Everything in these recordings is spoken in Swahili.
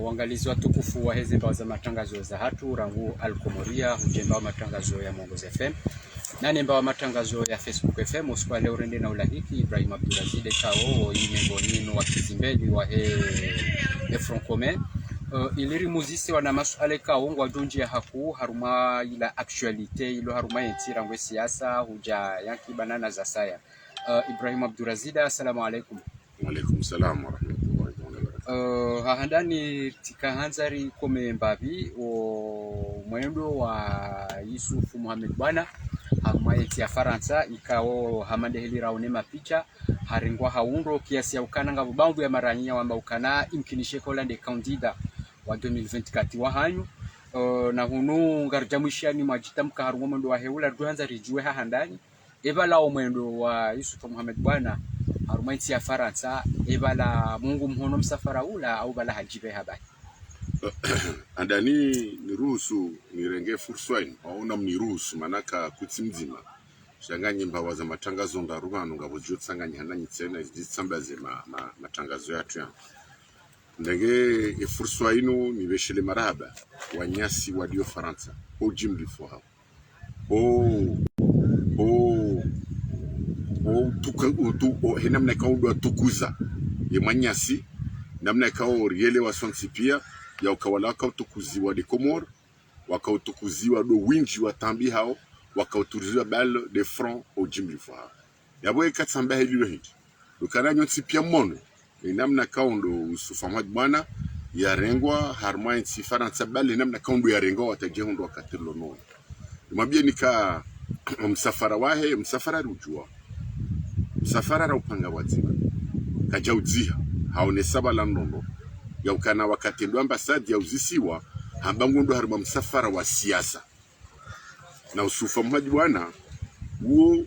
Wangalizi watukufu wa hizi mbao za matangazo za hatu rangu Al-Komoria hujemba wa matangazo ya Mwongozo FM nani mbao matangazo ya Facebook FM usiku leo rende na ulahiki Ibrahim Abdulazide kao imengoni wa kizimbeli wa Front Commun iliri muzisi wana masuala kao ngwa junji ya haku haruma ila actualite ilo haruma yentira ngwe siasa huja yanki banana za saya. Ibrahim Abdulazide, assalamu alaikum. Wa alaikum salam wa rahmatullahi wa barakatuh. Handani tikahanzari kome mbavi o mwendo wa Yusufu Mohamed Bwana hamayeti ya Faransa ikao hamande hili raone mapicha haringwa haundo kiasi ya ukana ngavu bangu ya maranyia wamba ukana imkinishe kola de kandida wa 2024 wa hanyu na hunu ngarjamishani majitamka harungwa mwendo wa heula duanza rijue handani ebala o mwendo wa Yusufu Mohamed Bwana harumaiti ya Faransa ebala Mungu mhono msafara ula au bala hajibe habari. Andani niruhusu nirenge furswain waona mniruhusu manaka kutimzima shanganye mbawa za matangazo ndarugano ngabujyo tsanganye handanyi tsena zitsambaze matangazo yatu ya ndenge furswainu nibeshele maraba wanyasi wadio Faransa au jimli foha namna kaundo tukuza ye manyasi namna kao riele wa sonsipia ya ukawala wakautukuzi wa de Comore wakautukuzi wa do winji wa tambi hao wakautukuzi wa balle de front au jimlifa yabo katsamba heliyo hindi lukana nyonsipia mono namna kaundo Yusufu Mohamed Bwana ya rengwa harma nsi Faransa balle namna kaundo ya rengwa watajehondo wakatilo no mwambie nika msafara wahe msafara rujua msafara ra upanga wazima kajaudziha haone saba la ndondo ya ukana wakati ndo ambasadi ya uzisiwa hambangu ndo harima msafara wa siasa na Yusufu Mohamed Bwana uo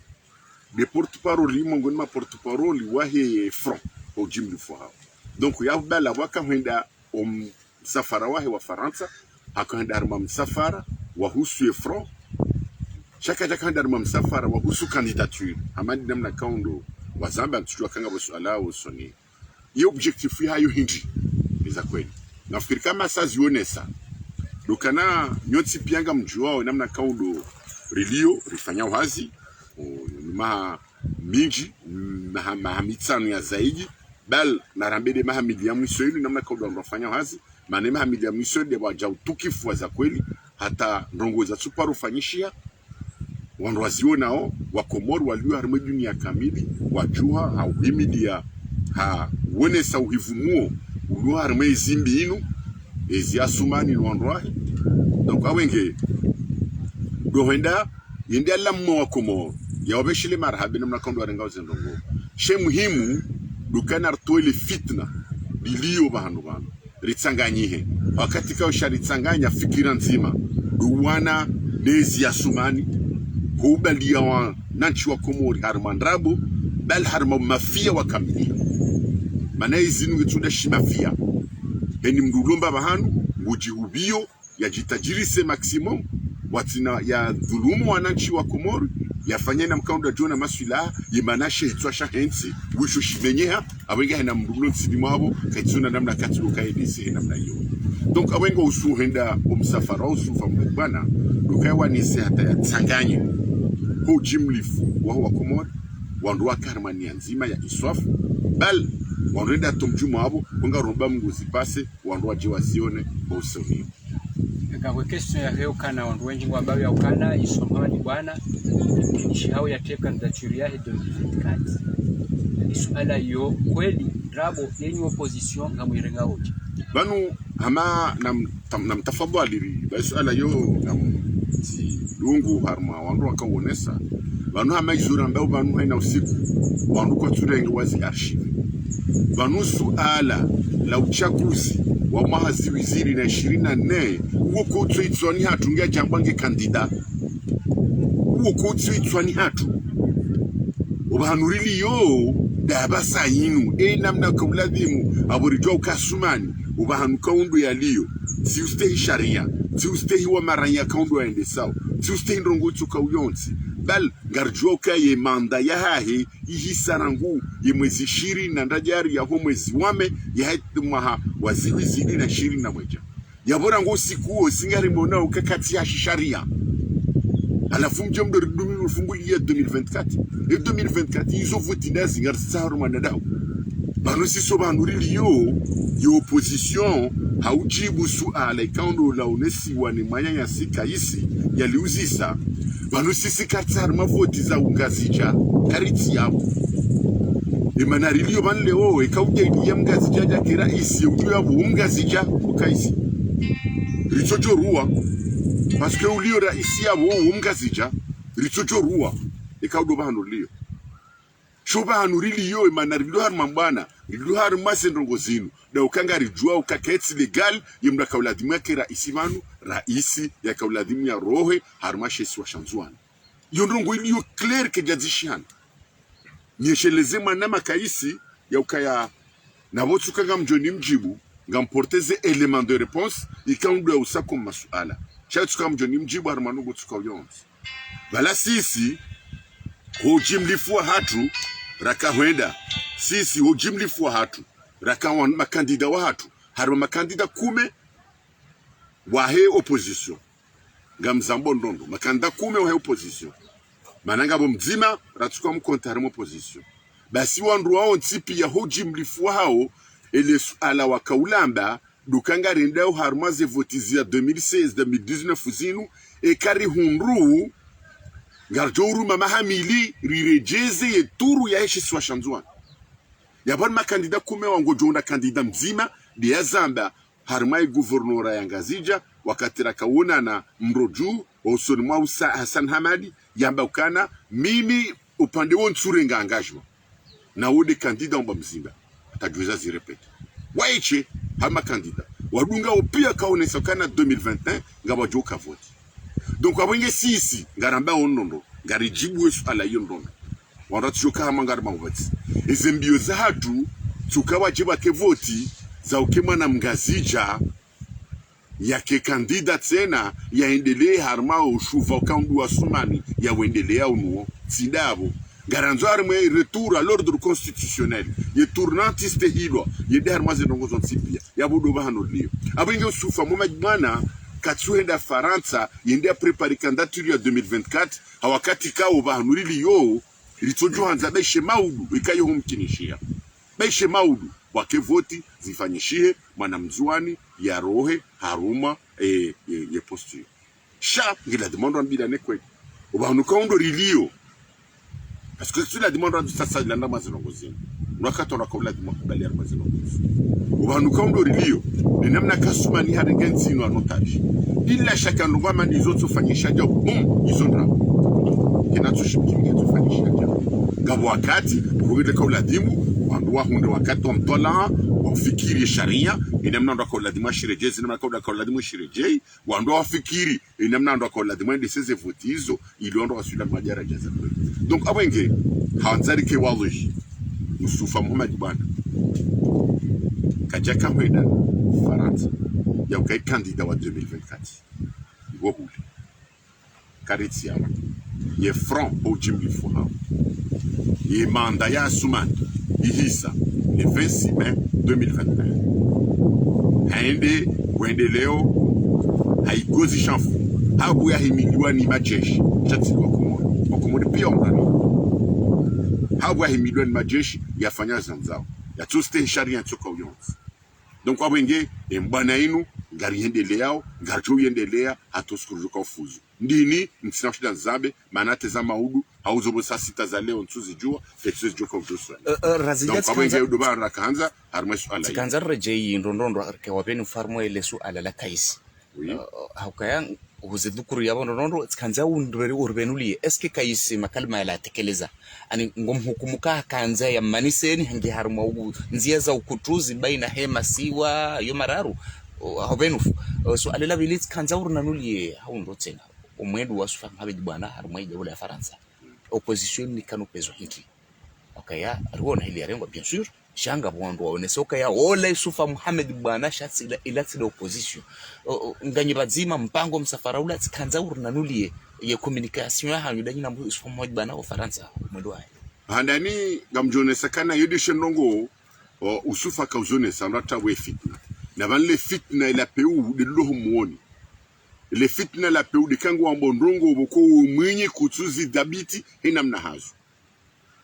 de porte-parole mongoni ma porte-parole wahe front au jimli fo donc ya bala waka henda msafara wahe wa Faransa akaenda harima msafara wa husu front chaka jakanda harima msafara wa husu candidature amandi namna kaundo wazamba tujua kanga bosuala usoni iyo objectif yayo hindi za kweli nafikiri kama sasa zionesa dokana nyoti pianga mjuao namna kaundo rilio rifanya wazi ma mingi mahamitsano ya zaidi bal na rambede mahamidi ya mwisho namna kaundo rafanya wazi manema mahamidi ya mwisho de waja tukifu za kweli hata ndongo za super ufanyishia wanwaziona nao wa Komoro walio harimo dunia kamili wajua au imidia ha wone sa uhivumuo ulio harimo izimbi inu ezi asumani nwandwahi donc awenge gohenda yende alammo wa Komoro ya obeshile marhabe namna kondo arenga uzendongo she muhimu dukana artoile fitna bilio bahandu bana ritsanganyihe wakati ka usharitsanganya fikira nzima duwana nezi asumani hubalia wa nanchi wa Komori harmandrabo bal harma mafia wa kamili mana izinu gitunda shimafia eni mdulomba bahanu mujihubio ya jitajirise maximum watina ya dhulumu wa nanchi wa Komori yafanya na mkaunda jona maswila yimanashe hitwasha hensi wisho shimenyeha awenga hena mdulo tsilimabo kaitsuna namna katuka edisi namna hiyo donc awenga usuhenda umsafara usufa mbana dukawa nise hata ya tsanganya ho jimlifu wa Komori wandu wa karmani nzima ya iswafu bal wanenda tomjuma abo konga romba mnguzi pase wandu wa jiwazione usoni kwa question ya leo kana wandu wengi ambao ya ukana Yusufu Mohamed Bwana kinishi hao ya teka candidature ya 2024 isuala yo kweli rabo yenye opposition ngamuirenga hoja banu hama namtafadhali basi ala yo si lungu harma wandu wakaonesa banu hama izura ambao banu haina usiku wandu kwa turengi wazi archive banu suala la uchaguzi wa mahazi wiziri na 24 uo kutsu itswani hatu ngia jambange kandida uo kutsu itswani hatu ubahanurili yo dabasa yinu namna kauladhimu aburijwa ukasumani ubahanu kaundu ya liyo si ustehi sharia si ustehi wa maranya kaundu ya ende sao si ustehi ndrongo uchuka uyonsi bal ngarjua ka ye manda ya hahe ihisarangu ye mwezi 20 na ndajari ya ho mwezi wame ya haitu maha waziwi zidi na 21 ya bora ngo siku singari mbona ukakati ya sharia alafu mjomdo ridumi ufungulia 2024 et 2024 izo votina zingar saru manadao bano siso banurili yo opposition haujibu suala ikaundo la unesi wani manyanya sika isi yaliuzisa bano sisi katsar mavoti za ungazija kariti yao imanariliyo banleo ikauja ya mgazija jakira isi ukiwa ungazija ukaisi richojo ruwa parce que ulio raisi yabo ungazija richojo ruwa ikaudo banuriliyo shoba hanuriliyo imanariliyo har mambana rilu har masendrongo zinu na ukanga rijua ukaketi legal yemda kauladimu yake raisi vanu raisi ya kauladimu ya rohe harmashesi wa shanzuani yondrongo iliyo clear ke jadzishiana nyesheleze manama kaisi ya ukaya na wotu kanga mjoni mjibu ngamporteze element de réponse ikaundu ya usako masuala chatu kanga mjoni mjibu harmanu botu kauyonzi bala sisi hojimlifua hatu raka huenda sisi hojimlifua hatu raka wan makandida wa hatu harma makandida kume wahe opposition ngamzambo ndondo makandida kume wahe opposition mananga bo mzima ratuka mkontarimo opposition basi wandu wao ntipi ya hojimlifua hao ele ala wakaulamba dukanga rendao harmaze votizia 2016 2019 zinu e kari hunru ngarjouru mama hamili rirejeze ye turu ya heshi swa shanzuan yaban makandida kume wango jonda kandida mzima dia zamba harmai guvernora ya ngazija wakati rakaona na mroju osoni mwa Hassan Hamadi yamba ukana mimi upande won tsurenga engagement na wode kandida omba mzima atajuza zirepete waiche hama kandida wadunga opia kaonesa kana 2021 ngaba joka vote donc abenge sisi ngaramba onondo ngarijibu wesu ala yondondo wanda tujoka hama ngarama ubati ezembio za hatu tukawa jiba ke voti za ukema na mgazija yake kandida tena yaendelee harma ushuva ukaundu wa sumani ya wendelea unuo sidabo garanzo arme retour à l'ordre constitutionnel ye tournantiste hilo ye derma zenongo zontipia ya budo bahano lio abenge usufa mumajmana katsuenda Faransa yende prepare candidature ya 2024 hawakati kao bahanurili yo litojo hanza beshe maudu ikayo humkinishia beshe maudu wake voti zifanyishie mwanamzuani ya rohe haruma ye posture sha ngila demande mbila nekwe ubahanuka undo rilio parce que la demande sasa ilanda mazinongozini wakati wanakaula makubali ya mazinongozini ubahanuka undo rilio ni namna kasumani harengenzi ino anotaji ila shaka nungama nizoto fanyisha jabu izondra kinatushimkingi tufanyisha jabu gabu wakati kuhile kaula dimu wanduwa hunde wakati wa mtola wafikiri sharia inamna ndo kaula dimu shirejezi inamna kaula dimu shirejei wanduwa wafikiri inamna ndo kaula dimu ndiseze votizo iliondo wasula majara jaza donc abenge hawanzari ke wallahi Mustafa Muhammad bwana kajaka mweda Faransa ya ukai kandida wa 2024 wohuli kariti yawa ye front au jimli fuha ye manda ya sumani ihisa le 26 mai 2021 haende wende leo haigozi shanfu habu ya himiliwa ni majeshi chati wakumode pia omrani habu ya himiliwa ni majeshi yafanya zanzao ya tuste sharia nchoka uyonzi donc abenge mbana inu ngari yendelea ngarjo yendelea hatosukuruka ufuzu ndini mtsinashida nzabe manate za maudu hauzobo sasita za leo ntuzi jua fetses joka ujoso razijat abenge udoba rakanza harmasu ala kanza rejei ndondondo ke wapeni farmo elesu ala la kaisi haukaya huzidukuru yabo ndondondo kanza undweri urbenulie eske kaisi makalma la tekeleza ani ngomhukumuka kanza ya maniseni hangi harmo ugu nzia za ukutuzi baina hema siwa yomararu habenu so alela bilit kanza urnanulie haundo tena umwedu wasufa habidi bwana harmo ije wala Faransa opposition ni kanu pezo hiki okay ya ruona hili yarengo bien sûr shanga bwandu waone soka ya ola Yusufa Muhammad bwana shatsi ila tsila opposition nganye bazima mpango msafara ula tsikanza urinanulie ye communication ya hanyu danyi na Yusufa Muhammad bwana wa Faransa mwendo wae handani gamjone sakana yudishe ndongo Yusufa kauzone sanrata we fitna na vanle fitna ila peu de loho muoni le fitna la peu de kango ambondrongo boko mwenye kutuzi dhabiti hinamna hazo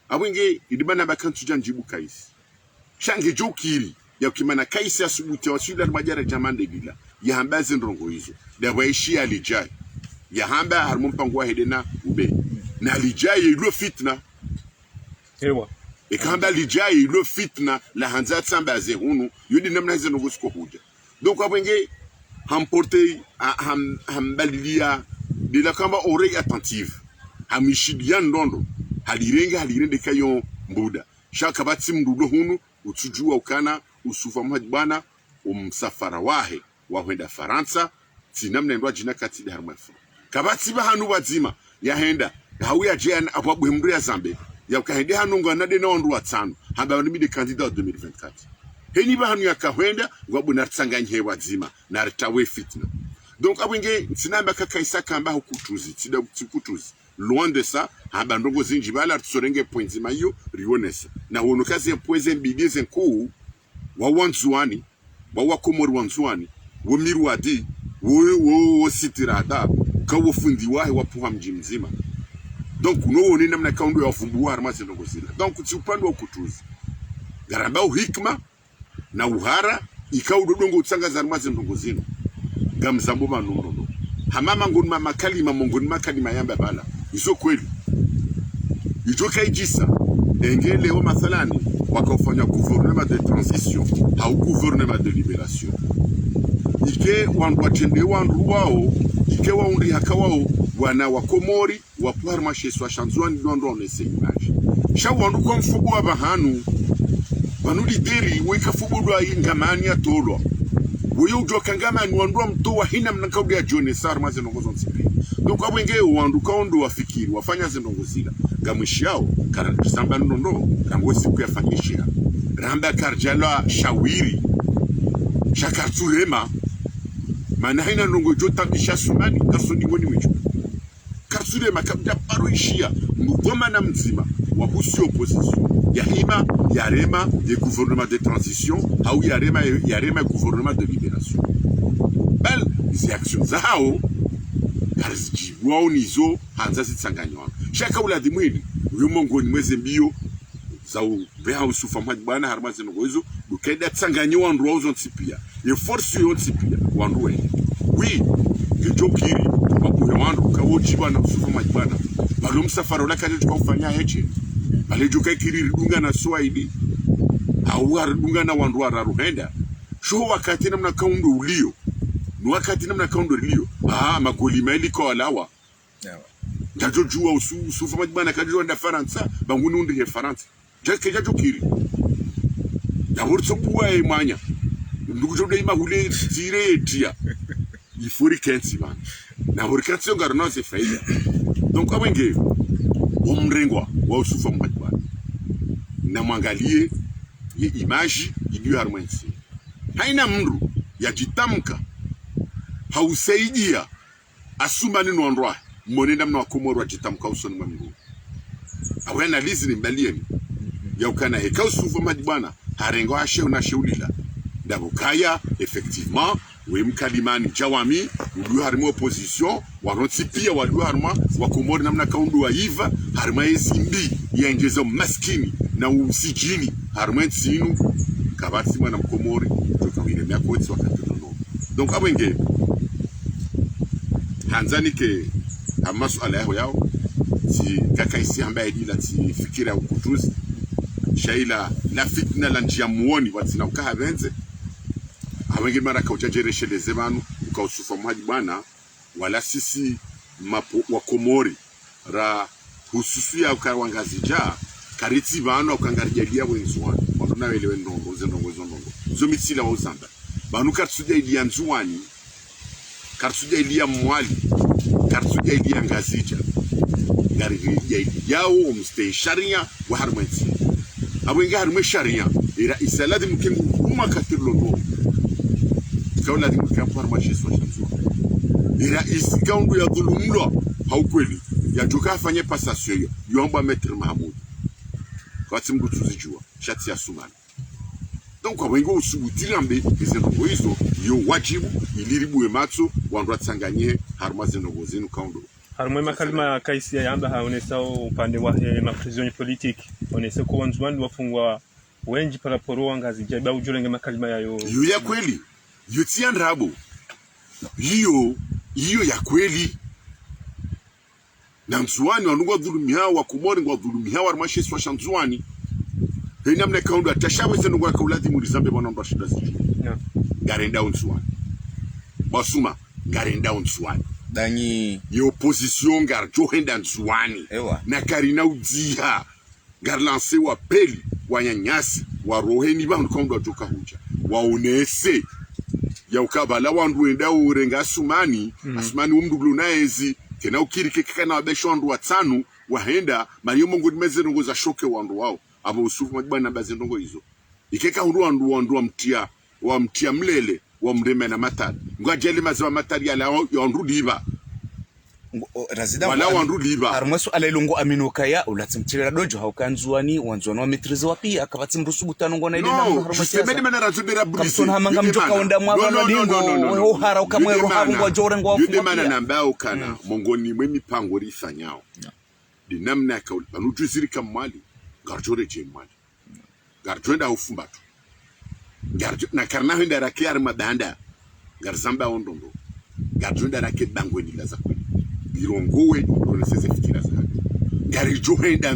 awenge idibana bakantu janjibu kaisi shange jokiri ya kimana kaisi asubuti wasula majara jamande bila ya hambaze ndrongo hizo da waishi alijai ya hamba harmon pangwa hedena ube na alijai ilo fitna ewa ikamba alijai ilo fitna la hanza tsamba zehunu yudi namna hizo ndongo siko huja donc awenge hamporte hambalilia de la kamba oreille attentive hamishidia ndondo halirende kayo mbuda shaka batsi mdudo hunu utujua ukana Yusufa Muhammad bwana umsafara wahe wahenda Faransa tinamne ndo jina kati da harmafu kabatsi bahanu bazima yahenda hauya jean abwabu himru ya Zambe ya kahende hanu ngana de na ndu watano hamba ni de candidat 2024 heni bahanu yakahwenda ngwabu na tsanganye wazima na ritawe fitna donc abwenge tinamba kakaisa kamba hukutuzi tida kutuzi loin de ça hamba ndongo zinji bala tsorenge points mayo rionesa na wonokazi poeze mbideze nku wa wanzuani wa komori wanzuani wo mirwadi wo sitirada ka wo fundi wahe wa puha mji mzima donc no ni namna kaundo ya fumbuwa armase ndongo zila donc tsupando wa kutuzi garamba hikma na uhara ikaudo dongo tsanga za armase ndongo zino gamzambo manundo hamama ngoni mama kalima mongoni makalima yamba bala iso kweli ijoka ijisa engele o mathalani wakafanya gouvernement de transition au gouvernement de libération ike wandu watende wandu wao ike waundi hakawao wana wa Komori wa Parma sheswa shanzwani dondo onese image sha wandu kwa mfubu wa bahanu wanu lideri wika fubu wa ingamani atolwa Woyo ujoka ngama ni wandu wa mtoa hina mnakaudi ya jone sar maze nongozo nsipi donc abwenge wandu kaondo wafikiri wafanya zindongo zila gamwishi yao samba ndondo rango siku yafanyishia ramba karjala shawiri shakartulema mana hina nongo jota bisha sumani kasodi ngoni mwicho kartulema kabda paroishia mgoma na mzima wahusi opposition Yarima, Yarema, le gouvernement de transition, ou Yarema, gouvernement de libération. Bel, ces actions zao, karzijibwa unizo, hanza zitsanganywa. Shaka ula dimwili, uyomongo ni mweze mbio, zao vea Yusufa Muhammad bwana harmaze ngozo, dukaida tsanganywa ndwa uzo nsipia. Ye force yo nsipia, wanduwe. Oui, kijokiri, wabuhe wandu, kawojiba na Yusufa Muhammad bwana. Balo msafara ula kaje tukafanya heche. Alejuka kiriri dunga na Swahili awar dunga na wandu wararuhenda sho wakati namna kaundo ulio ni wakati namna kaundo ulio magoli maili kwa alawa tajojua Yusufa Muhammad kajua nda Faransa bangunu ndi he Faransa jake jajokiri daburso buwa emanya ndukujoda ima hule tire etia ifuri kensi man na horikatio garno se faida donc abenge omrengwa wa Yusufa Muhammad na mwangalie ye image iliyo harmonize haina mru ya jitamka hausaidia asuma nino ndwa monenda mna wakomoro jitamka usoni mwangu awe analizi ni mbalieni ya ukana heka Yusufa Muhammad bwana harengo ashe una sheulila ndabukaya effectivement we mkalimani jawami uliyo harimo opposition waronti pia waliyo harma wakomori namna kaundu wa iva harma yesimbi yengezo maskini na usijini harma nsinu kabati mwana mkomori tukawire myakoti wakati nono donc abwenge hanzani ke amasu ala yao si kaka isi ambaye dila ti fikira ukutuzi shaila la fitna la njia muoni watina ukaha benze awenge mara kaujajereshe lezemanu uka Yusufa Muhammad bwana wala sisi mapo wa Komori ra hususu ya ukawangazija kariti banu ukangarjalia wenzwani watu na wele ndongo zendongo zo mitsila wa uzamba banu katsuja ilia nzuani katsuja ilia mwali katsuja ilia ngazija gari ya yao umstay sharia wa harmanti awenge harme sharia ira isala de mkingu uma katirlo ndo kaula de mkampa mashi swa shanzo ira isikaundu ya dhulumlo haukweli ya joka afanye passation yo yomba Maître Mahmoud kwa timgu tuzijua shati ya Sumani. Donc wengo usubutilambe izendo hizo yo wajibu iliribu ematso wandwa tsanganye harumazeno gozenu kaundo harumwe makalima ya kaisi ya yamba haonesa upande wa maprisonnier politique onesa ko wanzwani wafungwa wengi para poro ngazi jaba ujulenge makalima yayo ya kweli yutia ndrabo hiyo ya kweli na Nzwani wanungwa dhulumia wa Komori ngwa dhulumia wa Rmashi swa Shanzwani hena mne kaundo atashawe zenu ngwa kauladi murizambe mwana ndo shida zichu garenda Nzwani basuma garenda Nzwani danyi ye opposition gar johenda Nzwani na karina udziha gar lancer wa peli wa nyanyasi wa roheni bandu kaundo atoka huja waonese ya ukabala wandu enda urenga Asumani Asumani umduglu naezi kena ukirike kana wabesho wandu watanu wahenda mariyo mungu nimeze za shoke wandu wao abo usufu majiba na bazi ndongo hizo ikeka wandu wa mtia mlele wa mreme na matari ngwajeli maziwa matari ya wandu liba razida wala wandu liba harumwesu alailungu aminokaya ulatsimtirira dojo haukanzwani wanzwani wa mitrizo wapi akabati mbusubutano ngona ile namu harumwesu meni mena razudira bulisi kapsona hamanga mjoka onda mwavano dingo uhara ukamwero habu wa jore ngwa yude mana nambao kana mongoni mwe mipango risanyao dinamna ya kauli panujuziri kamwali garjore jemwali garjwenda ufumbatu na karna henda rake armadanda garzamba ondondo garjwenda rake bangweni laza kweli birongowe koneseze fikira za gari johenda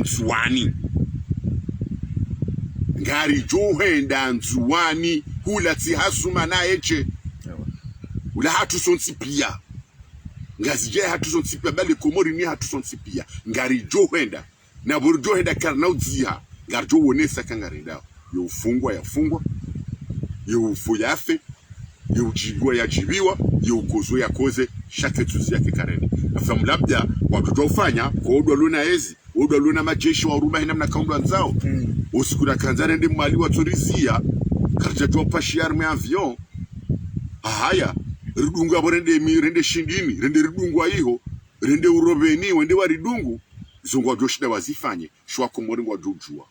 Nzwani hula ti hasuma na eche ula hatu sonsi pia ngazije hatu sonsi pia bali Komori ni hatu sonsi pia ngari johenda na buru johenda karna udziha ngari johonesa kangarenda yo ufungwa yafungwa yo ufu yafe yo ujigwa yajibiwa yo ukozo yakoze shake tuzi yake karene afamu labda watu ufanya kwa odwa luna ezi odwa luna majeshi wa uruma hina mna kaundu anzao usikuna kanzare ndi mwali wa turizia karja jwa pashi arme avion ahaya ridungu abo rende shindini rende ridungu wa iho rende urobeni wende wa ridungu zongu wa joshida wazifanye shwa Komori wa jujua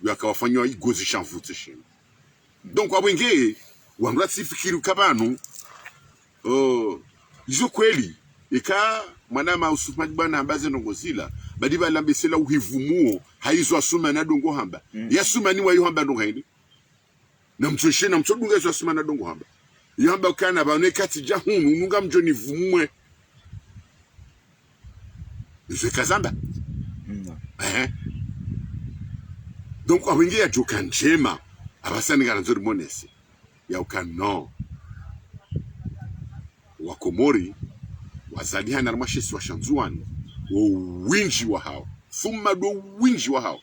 yaka wafanywa igozi shanvute shini donc wabwenge wamra sifikiri kabanu izo kweli ika mwanama usufmaji bana ambaze ndongozila badiba lambesela uhivumuo haizo asuma na dongo hamba yasuma ni wayo hamba ndongo haini na mtoshe na mtodunga yeso asuma na dongo hamba yamba kana bane kati jahunu nunga mjoni vumwe izo kazamba donc awenge ya joka njema abasani garanzori monese ya ukano wa Komori wazaliha na Rmashesi wa Shanzwani winji wa hao fuma do winji wa hao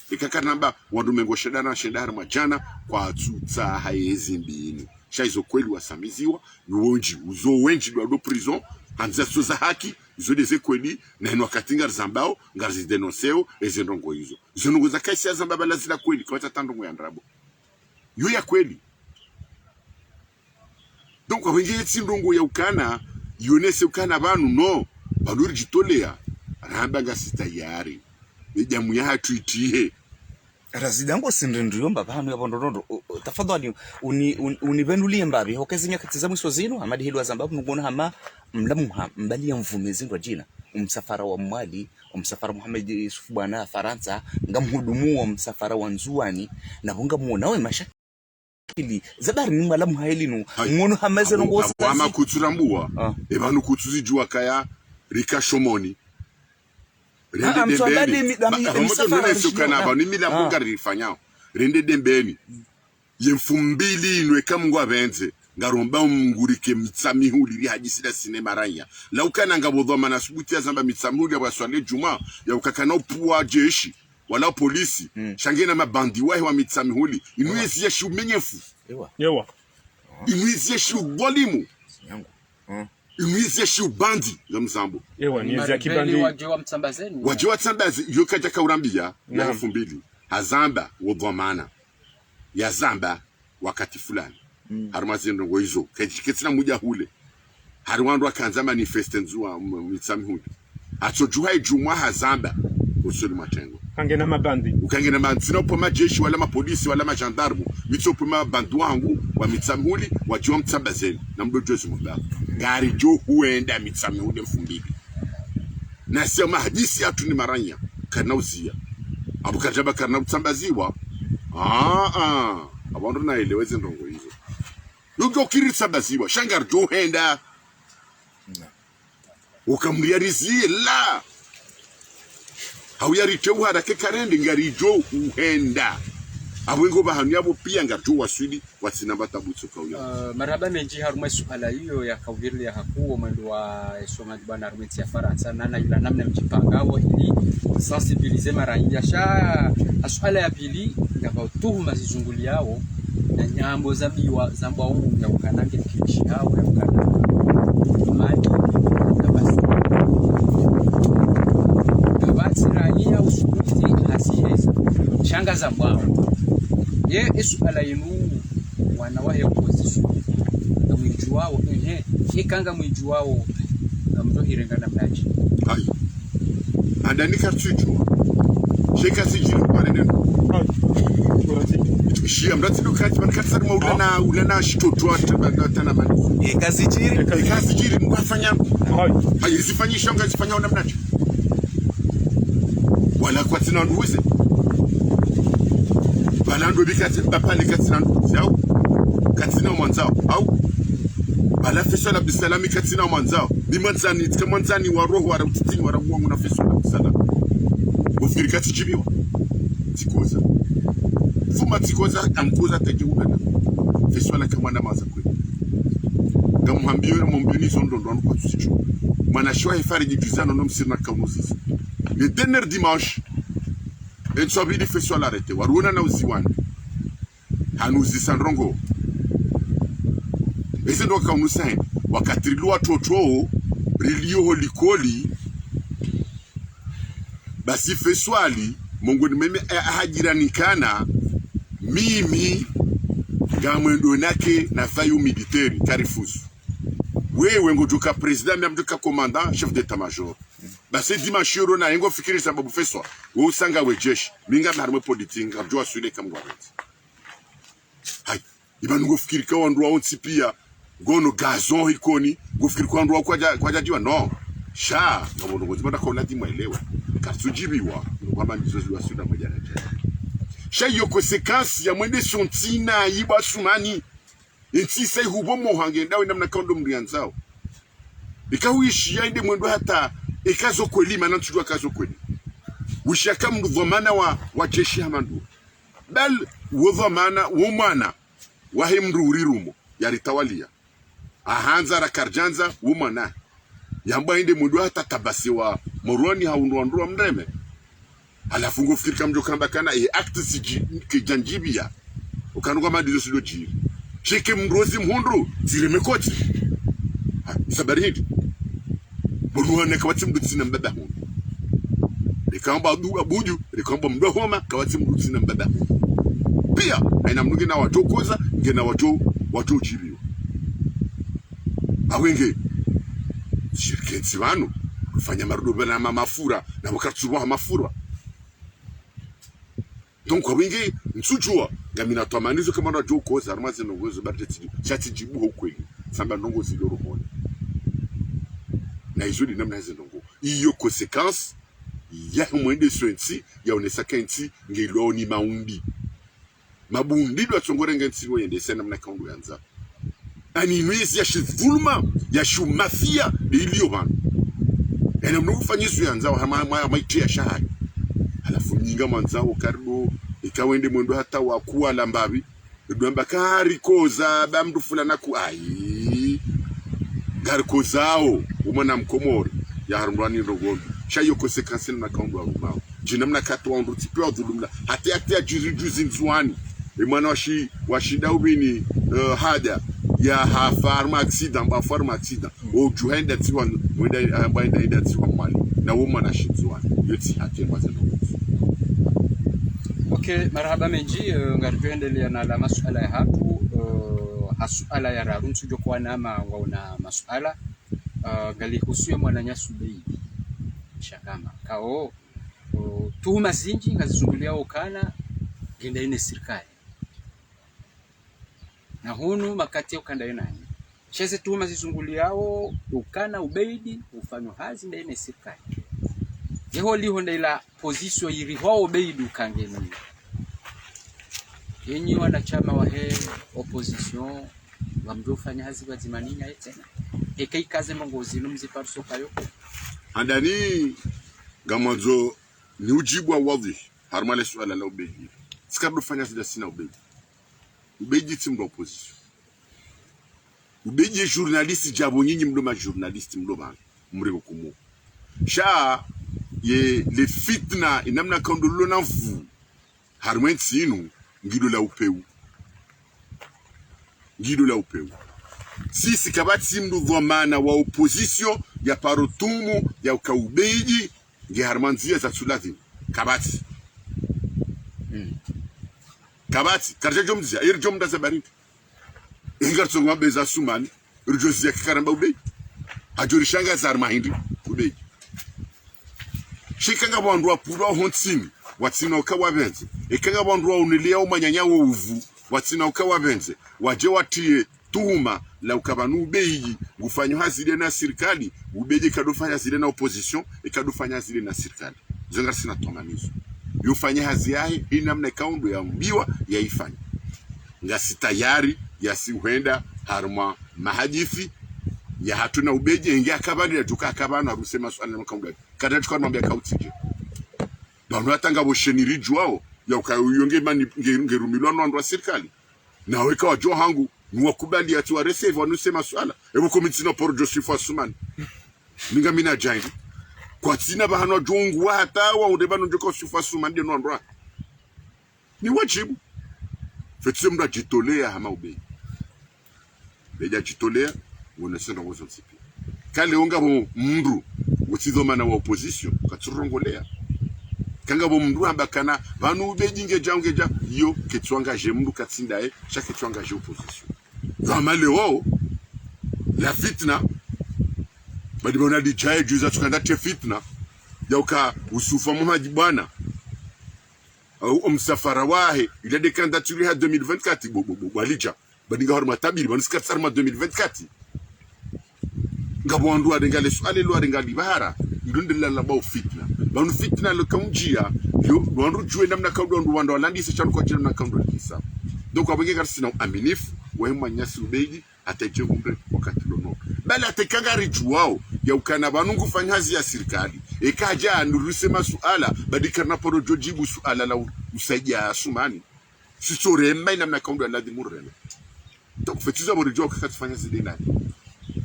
ikakanamba wadumengo shedana shedara majana kwa tuta haezi mbini shaizo kweli wasamiziwa wenji uzo wenji do prison anza soza haki izo deze kweli na eno katinga zambao ngazi denoseo ezendongo hizo zonungu za kaisi ya zambaba lazila kweli kwa tatandongo ya ndrabo yo ya kweli donc wengi yetsi ndongo ya ukana yonese ukana banu no baluri jitolea ramba ngasita yari ejamu ya hatu itihe razidango sindrindiyo mbabanu ya bondondo tafadhali unibenulie mbabi hokezinya katiza mwisho zinu hamadi hilo wa Zambabu nubona hama mlamuha mbali ya mvumezi ndo jina umsafara wa mwali umsafara Muhammad Yusuf bwana Faransa ngamhudumu wa msafara wa Nzwani na bunga muonawe mashaki zabari ni malamu haelinu ngono hameze nongoza ama kuturambua ebanu kutuzijua kaya Rika Shomoni rende dembeni msafara sukana aba ni mila mbuga rifanyao rende dembeni yemfumbili inwe kamngwa benze ngaromba mngurike mitsamihuli ri hadisida sinema ranya la ukana ngabodhoma na subuti ya zamba mitsamihuli abaswale juma ya ukakana upuwa jeshi wala polisi shangena mabandi wahe wa mitsamihuli inuezi ya shumenyefu yewa inuezi ya shugolimu inuezi ya shubandi ya mzambo yewa niezi ya kibandi wajewa tsambazi yoka jaka urambia na 2000 hazamba wodhomana ya zamba wakati fulani harumazendo ngo hizo ketsina muja hule haruwandu akanza manifeste nzuwa mitsami hundi atsojuha ijumwa hazamba usuli matengo kangena mabandi ukangena manzina upo majeshi wala mapolisi wala majandarmu mitsopo mabandu wangu wa mitsami huli wajua mtsamba zeni na mdojozi mbaba gari jo huenda mitsami huli mfumbili na sema hadisi atu ni maranya kanauzia abukajaba kana mtsambaziwa abantu naeleweze ndongo hizo yuko kiritsa baziwa shangar jo henda ukamriarizie la hawiyari tewa da kekarende ngari jo uhenda abwengo bahanu yabo pia ngarjo waswidi watsinamba tabutso kauya marhaba menji harumwe suala hiyo ya kauviri ya hakuo mwendo wa Somali bwana arumeti ya Faransa nana ila namna mjipangao ili sensibiliser maranja sha asuala ya pili ngaba tuhuma zizunguli yao na nyambo zabiwa zambwa umu ya ukanange kishi hao ya ukanange mali na basi kabati raia usukuti hasiheza shanga zambwa ye isuala yenu wanawahe opposition na mwiju wao ikanga mwiju wao na mdohirenga na mnaji hai andani kartujo sheka sijiri kwa neno shia mrati dukati mankatsa maulana ulana shitotwa tana mani ekazijiri mwafanya hai zifanyi shanga zifanya na mnaji wala kwa tina nduze balando bikati bapale katina nduze katina mwanzao au bala Faisal Abdulsalam katina mwanzao bimanzani tkamanzani wa roho wa mtitini wa wangu na Faisal Abdulsalam ufikiri kati jibiwa tikoza fuma tikoza amkoza tajiubana Faisal kama na maza kweli ngamwambio mumbini zondo ndo kwa tusicho mwana shwa ifariji kizano no msirna kamuzizi le dernier dimanche et sobidi Faisal arrêté waruna na uziwani hanuzi sandrongo ese ndo kaunusain wakatrilu toto rilio holikoli basi Faisal Mungu ni meme hajiranikana mimi ngamwendo nake na fayu militaire karifusu wewe ngojuka president mjamjuka commandant chef d'état-major basi dimanche na yengo fikiri sababu Faisal wewe usanga wejeshi minga harimo politique ngajua sule kamgwareti hai ibanungo fikiri kwa ndo onti pia gono gazon ikoni gofikiri kwa ndo kwa jajiwa no sha ngondo ngozibona kwa lati mwelewa kartujibiwa kwamba ndizozi wa suda moja na jana sha yo consequence ya mwende sontina yiba sumani enti sai hubo mohange ndawe namna kaondo mrianzao ikawishi yainde mwendo hata ikazo kweli maana tujua kazo kweli wishaka mdhamana wa jeshi hamandu bal wodhamana womana wahimrurirumo yaritawalia ahanza rakarjanza womana yamba inde mwendo hata tabasiwa moroni haundwa mreme alafu ngofikiri kama jokamba kana act siji kijanjibia ukanugwa madizo sido jiri cheke mrozi mhundru ziremekoti sabari hindi buruhane kawati mdutsina mbaba hundu likamba abuju likamba mdohoma kawati mdutsina mbaba pia aina mnugi na watokoza ngena wato jibio awenge shiriketi wanu kufanya marudo na mafura na wakatsuwa mafura donc awenge nsujua ngamina twamanizo kama na joko za armaze no gozo barjeti chati jibu hokweli samba ndongo ziloro mone na izuli namna hizo ndongo iyo consequence ya mwende swenti ya onesaka nti ngeloni maumbi mabundi do tsongore ngenti woyende sena namna kaundu yanza ani nwezi ya shivulma ya shumafia de ilio ban ena mnufanyiswa yanza hama maiti ya shahari alafu nyinga mwanzao karibu ikawende mwendo hata wakuwa lambabi ndwamba kari koza bamdu fulana ku ai gari kozao umana mkomori ya harumrani rogondo shayo consequence na kaundu wa rumao jinamna katwa ndo tipwa dhulumla hata jirijuzi nzwani imana washida ubini hada ya hafarma accident ba farma accident o juhenda tiwa mwenda mwenda ida tiwa mali na umana shinzwani yoti hatemba zeno. Okay, marhaba menji ngarjuendelea na la masuala ya hapo hasuala ya rarunsu jokwa nama wauna masuala ngalihusu ya mwananyasu bei shakama kao tuhuma zinji ngazizungulia ukana genda ine serikali na hunu makati ya ukanda yenani sheze tuhuma zizunguliao ukana ubeidi ufanywa hazi nda ine serikali yeho liho nda ila position yiri wao ubeidi ukangeni yenyi wanachama wa he opposition wamjofanya hazi wazimani na tena ekai kaze mongozi numziparuso kayo andani gamanzo ni ujibu wa wazi harmale swala la ubeji sikabdo fanya zida sina ubeji timu la opposition ubeji journaliste jabo nyinyi mdoma journaliste mdoma mrego kumu sha ye le fitna inamna kondolo na vu harmenti inu ngido la upeu sisi kabati mdu dhomana wa opposition ya parotumu ya ukaubeji nge harmanzia za sulati kabati kabati karja jomzia ir jomda za barinti ingar tsongwa beza sumani irjozia kikaramba ubeji ajorishanga za armahindi ubeji shikanga bandu wa pura hontini watsina ukawa benze ikanga bandu wa unilia umanyanya wo uvu watsina ukawa benze waje watie tuhuma la ukabanu ubeji gufanyo hazile na serikali ubeji kadofanya zile na opposition ikadofanya zile na serikali zonga sina tomanizo yufanya hazi yae inamna kaundo ya mbiwa ya ifanya ngasi tayari ya siwenda harma mahadithi ya hatuna ubeji ingia kabani ya tuka kabana rusema swala na kaundo kada tukwa mwambia kautije bano atanga bosheniri jwao ya ukayonge mani ngerumilwa ndo serikali na weka wajo hangu nuwakubali ati wa receive wanusema swala ebo komitina por Joseph Suman ninga mina jaindi kwa tina bahano jongu hata wa udebano joko Joseph Suman de ndo ni wajibu fetise mda jitolea hama ubeji beja jitolea wonesena wozo sipi kale onga bo mndu utidhoma na wa opposition katurongolea kanga bo mndu ambakana banu ubeji ngeja yo ketwanga je mndu katsindae chaque ketwanga je opposition zamale wao la fitna badi bona di chaye juza tukanda te fitna ya uka usufa Muhammad bwana au msafara wahe ile de candidature ha 2024 bobo walija badi ngahorma tabiri banska sarma 2024 ngabo ndu adengale swale lo adengale bahara ndundilla la baw fitna banu fitna lo kaunjia yo ndu juwe namna kawdo ndu wando landise chan ko chan na kawdo kisa donc abenge garsina aminifu wema nyasi ubeji ateje umbe wakati lono bala atekangari juwao ya ukana banungu fanyazi ya serikali ekaja nuruse masuala badikana poro jojibu suala la usaidia sumani sisore mai namna kaundo la dimurele donc fetiza borijo kakatfanya zidena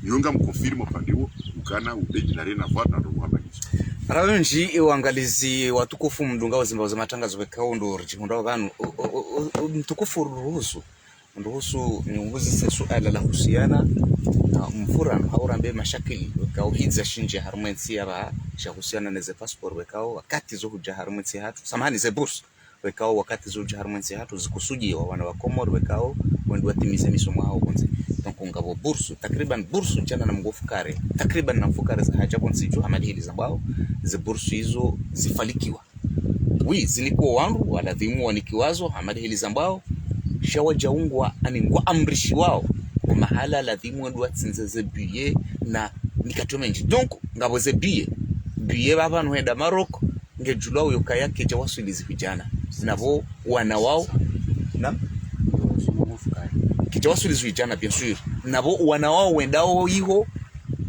yonga mkonfirma pandewo ukana ubeji na rena vana ndo wabanizo Rawenji iwangalizi watukufu mdungao zimbazo matangazo wekao ndo rjihunda vanu mtukufu ruhusu niunguzi sesu ala la husiana na mfura haura mbe mashakili wekao hiza shinje harumwensi ya shahusiana neze passport wekao wakati zo huja harumwensi hatu samahani ze burs wekao wakati zo huja harumwensi hatu zikusuji wa wana wa Komoro wekao wendu watimize misomo hao konzi donc ngabo bursu takriban bursu jana na mgofukare takriban na mfukare za haja konzi jo amali hili zambao ze bursu hizo zifalikiwa zilikuwa wangu waladhimu wanikiwazo amali hili zambao shawa jaungwa aningwa amrishi wao kwa mahala ladhimu wendu watsinze ze biye na nikatomenji donc ngabo ze biye baba nwenda Maroko ngejula uyo kayake jawasilizi vijana nabo wana wao na kijawasilizi vijana bien sûr nabo wana wao wendao hiho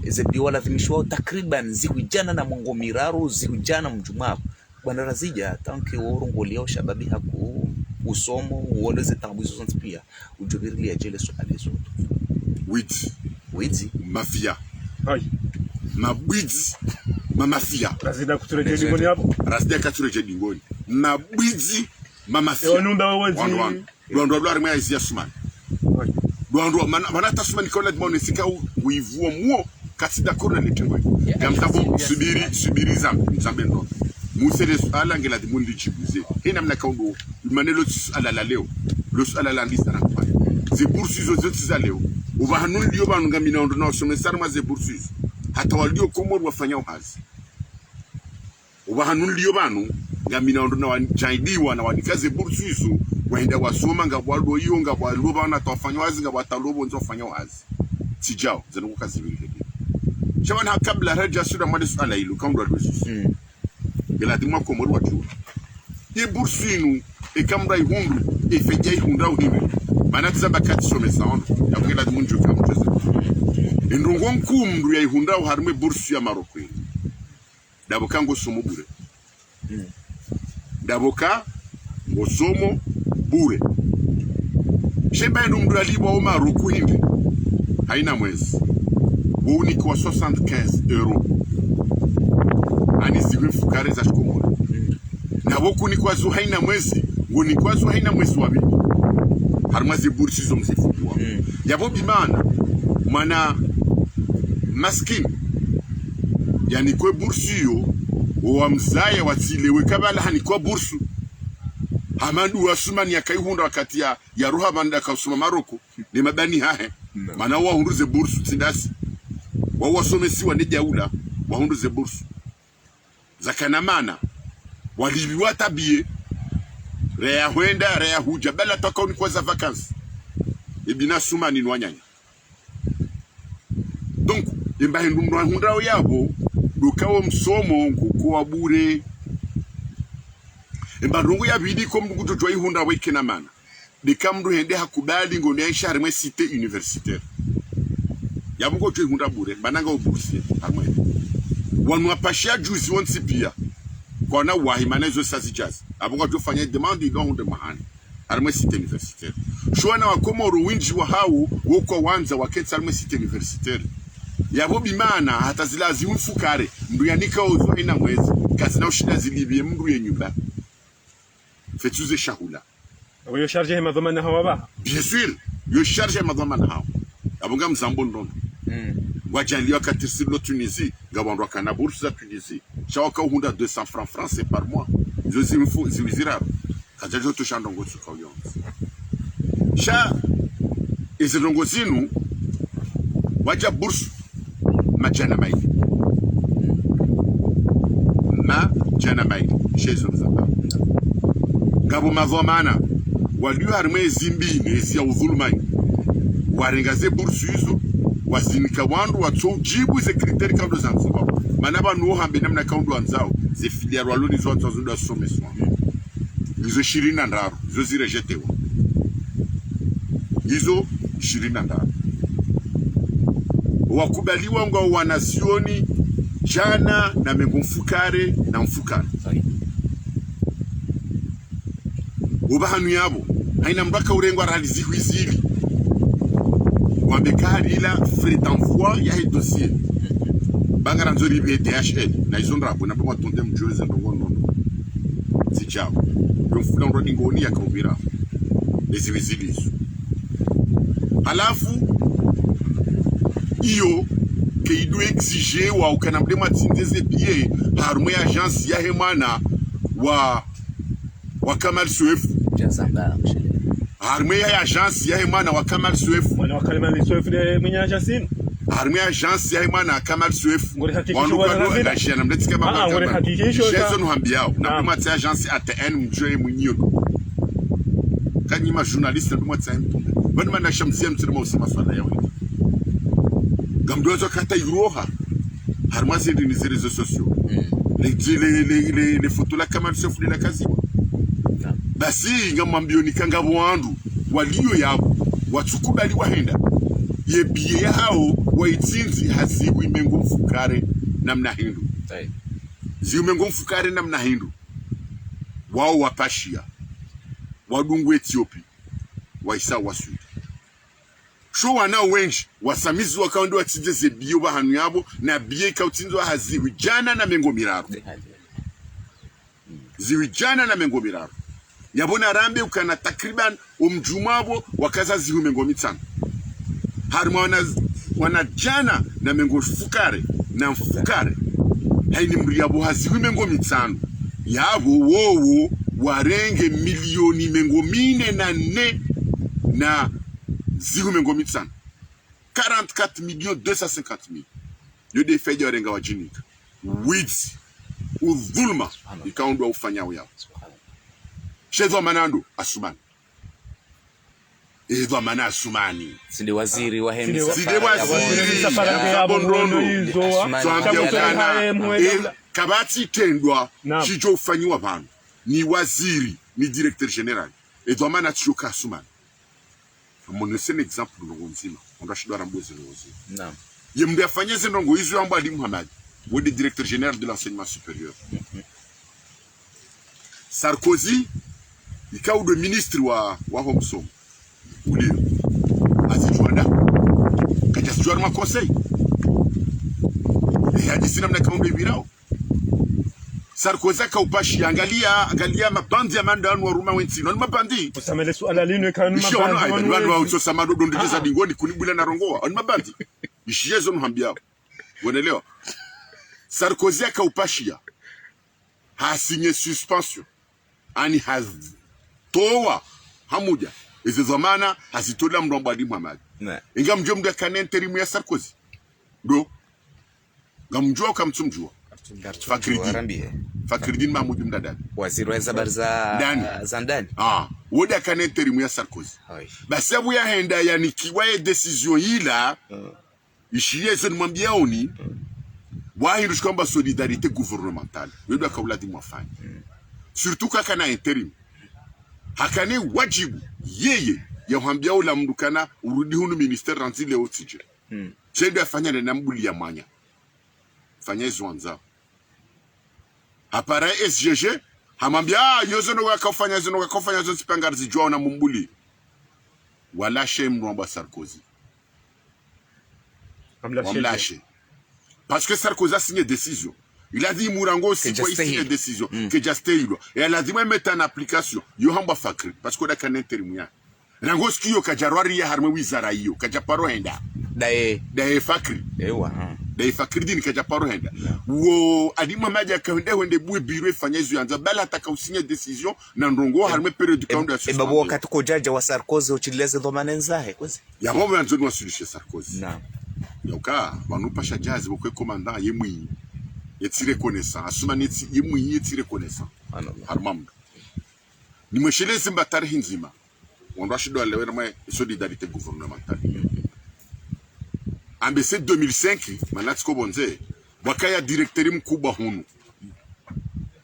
ze biye waladhimishwa takriban zikujana na mongo miraru zikujana mjumaa bwana razija tanki worongolio shababi haku usomo uoneze tambuzo zonte pia ujobirili ya jele so alizo witi mafia ai mabwizi mamafia razida kutureje dingoni hapo razida katureje dingoni mabwizi mamafia onumba wawanzi ndo ari mwa izia sumani ndo manata sumani kola dimo nesika uivuo muo kasida korna nitengo ya mtabo subiri zambe ndo musere ala ngela dimundi chibuze hina mna kaundo manelo alala leo lo alala ndisa na kwa ze bourses zote za leo uba hanun ndio banu ngamina ndo na somesar ma ze bourses hata walio Komoro wafanya uhazi uba hanun ndio banu ngamina ndo na wanjaidiwa na wanikaze bourses waenda wasoma ngabwalo hiyo ngabwalo bana tofanya wazi ngabwatalobo nzo fanya uhazi sijao zanu kazi vile shabana kabla haja sura mali swala hilo kaundwa dosis bila dimwa Komoro watu ye bursinu e kamra ihundu e fejai hunda uhiwe mana tizaba kati somesa ono ya kila dimunjo kamcheza ndongo nkumru ya ihunda uharme bursu ya Maroko daboka ngo somo bure daboka ngo somo bure sheba ndumru alibo au Maroko hindi haina mwezi wuni kwa 75 euro ani siwe fukare za Komoro na woku ni kwa haina mwezi ngoni kwa haina mwezi wabi harmazi bursi zo msifungwa yabo bimana mana maskini yani kwa bursi yo wa mzaya watilewe kabala hani kwa bursu hamandu wasumani ya kaihunda wakati ya roha banda kausuma Maroko ni mabani hahe mana wa hunduze bursu tindasi wa wasomesi wa nejaula wa hunduze bursu zakanamana walibiwa tabie rea huenda rea huja bela toka ni kwa za vacances ibina suma ni nwanyanya donc imba hindu hundao yabo dukawo msomo kwa bure imba rungu ya bidi ko mdugudu joi hunda weke na mana dikamdu hende hakubali ngoni ya shari mwe cité universitaire yabugo joi hunda bure bananga obursi harmwe wanu apashia juzi wonsi pia kwa na wahimanezo sazijazi abugo jofanya demande ndo hunde mahani harmwe cité universitaire shwana wa Komoro winji wa hao woko wanza waketsa harmwe cité universitaire yabo bimana hata zilazimu fukare mdu yanika ozo ina mwezi kazi na ushida zilibie mdu yenyumba fetuze shahula yo charge ma dhamana hawa ba bien sûr yo charge ma dhamana hawa abunga mzambo ndono wajaliwa katirsi lo Tunisie gabandwa kana bourse za Tunisie chawaka hunda 200 francs français par mois je zimu ziwizira kajajo to shandongo tsukayo sha izilongo zinu waja bourse majana maili shezo mzamba ngabo mavomana walio harmwe zimbini ya udhulumani warengaze bursu hizo wazinika wandu watsojibu ze kriteri kaundo zanzibar manaba nuo hambe namna kaundo anzao ze filiar waloni zote zondo someswa hizo 20 ndaru hizo zirejetewa hizo 20 ndaru wakubaliwa ngo wanasioni jana na mengomfukare na mfukare ubahanu yabo haina mbaka urengo aralizi huizili wambekari ila frais d'envoi ya dossier bangara nzori be DHL na izondra bona kwa tonde mjoze ndongo nono si chao yomfula ndoni ngoni yakaubira ezibizilizo alafu iyo ke idu exiger wa ukanamde matindeze bie harmwe agence ya hemana wa Kamal Suef jasamba mshele harmwe ya agence ya hemana wa Kamal Suef wana wa Kamal Suef de mwenye agence harmwe agence ya hemana Kamal Suef ngori hakikisho wana la shana mletika baba ngori hakikisho jezo no hambiao na mati agence ATN mjoe munyo kanyima journaliste ndo mati mtumbe bwana na shamsia mtsirima usema swala yao gamdozo kata iroha harmasi ni réseaux sociaux les photos la Kamal Suef de la kazi basi ngamwambio nikangabo wandu walio yabo watsukubali wahenda yebie hao waitsinzi hazibu imengo mfukare namna hindu ziumengo mfukare namna hindu wao wapashia wadungu Ethiopia waisa wasudi sho wana wenji wasamizi wakaundi watsinze biyo bahanu yabo na biye kautinzo hazibu jana na mengo miraro ziwi jana na mengo miraro yabona rambe ukana takriban umjumabo wakaza zihu mengo mitano harma wana jana na mengo fukare na mfukare haini mriyabo hazihu mengo mitano yabo wowo warenge milioni mengo mine na ne na zihu mengo mitsan 44,250,000 yo de feja warenga wajinika wizi udhulma ikaundwa ufanyao yao shezo manando asumani ezo mana asumani sinde waziri wa hemi sinde waziri ya bonrondo tuambia ukana kabati tendwa chicho ufanyiwa vanhu ni waziri ni directeur general ezo mana chichoka asumani mon c'est un exemple ndongo nzima ondashidwa rambozi lozi naam yemndu afanyeze ndongo hizo yamba Ali Muhammad wodi directeur général de l'enseignement supérieur Sarkozy ikaudo ministre wa Homsom ulio azijwanda kaja sijwa ma conseil hadi sina mna kaundo ibirao Sarkozy kaupashi angalia mabandi ya mandano wa Ruma wensi non mabandi usamele suala lino kanu mabandi wanu wa samado ndondeza dingoni kunibula na rongoa on mabandi ishiyezo nhambia unaelewa Sarkozy akaupashia hasinye suspension ani hazitoa hamuja izo zamana hazitola mrombo Ali Muhammad inga mjua mga kanenterimu ya Sarkozy do ngamjua ukamtumjua Fakhridin Mahmoud Mdadani waziri wa habari za ndani woda kanenterimu ya Sarkozy basi abu ya henda yani kiwaye decision hila ishiyezo nimwambia oni wahirushwa kwamba solidarite gouvernementale wedo akauladi mwafanya surtout kaka na interim hakane wajibu yeye ya hambia ula mdukana urudi hunu ministère ranzi leo tije chendo afanya na mbuli ya mwanya fanya izwanza apara SGG hamambia yozo no wakafanya zo sipangarzi jwa na mumbuli wala shem rwamba Sarkozy amlashe parce que Sarkozy a signé décision. Il a dit Mourango si quoi il signe décision que Jasteilo et elle a dit même mettre en application yo hamba Fakhri parce que da kan interimia. Rango skiyo kajarwari ya harme wizara hiyo kajaparo henda. Dae Fakhri. Ewa. Dae Fakhri dini kajaparo henda. Wo adima maja kaende wende bue biro fanyezo yanza bala ataka usigne décision na ndongo harme periode kaunda suspension. Babu wakati ko jaja wa Sarkozy uchileze dhamana nzahe kwezi. Ya mambo yanzo ni wasilishe Sarkozy. Naam. Yoka wanupa shajazi bokwe commandant yemwi yetire connaissant asuma neti yemwi yetire connaissant harmamdo ni mwesheleze mbatari hinzima wandashido alewera mwe solidarité gouvernementale ambese 2005 manatiko bonze wakaya directeur mkubwa hunu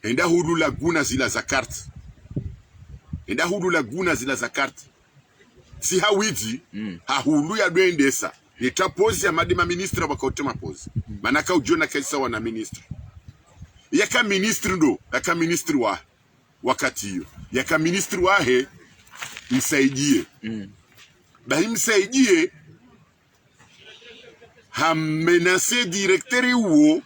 enda hulu laguna zila za carte si hawidi hahulu ya doendesa nitapozi ya madima ministra wakotema pozi manaka ujiona kaisa wana ministra yaka ministri ndo yaka ministri wa wakati hiyo yaka ministri wa he msaidie bahi msaidie hamenase directeur uo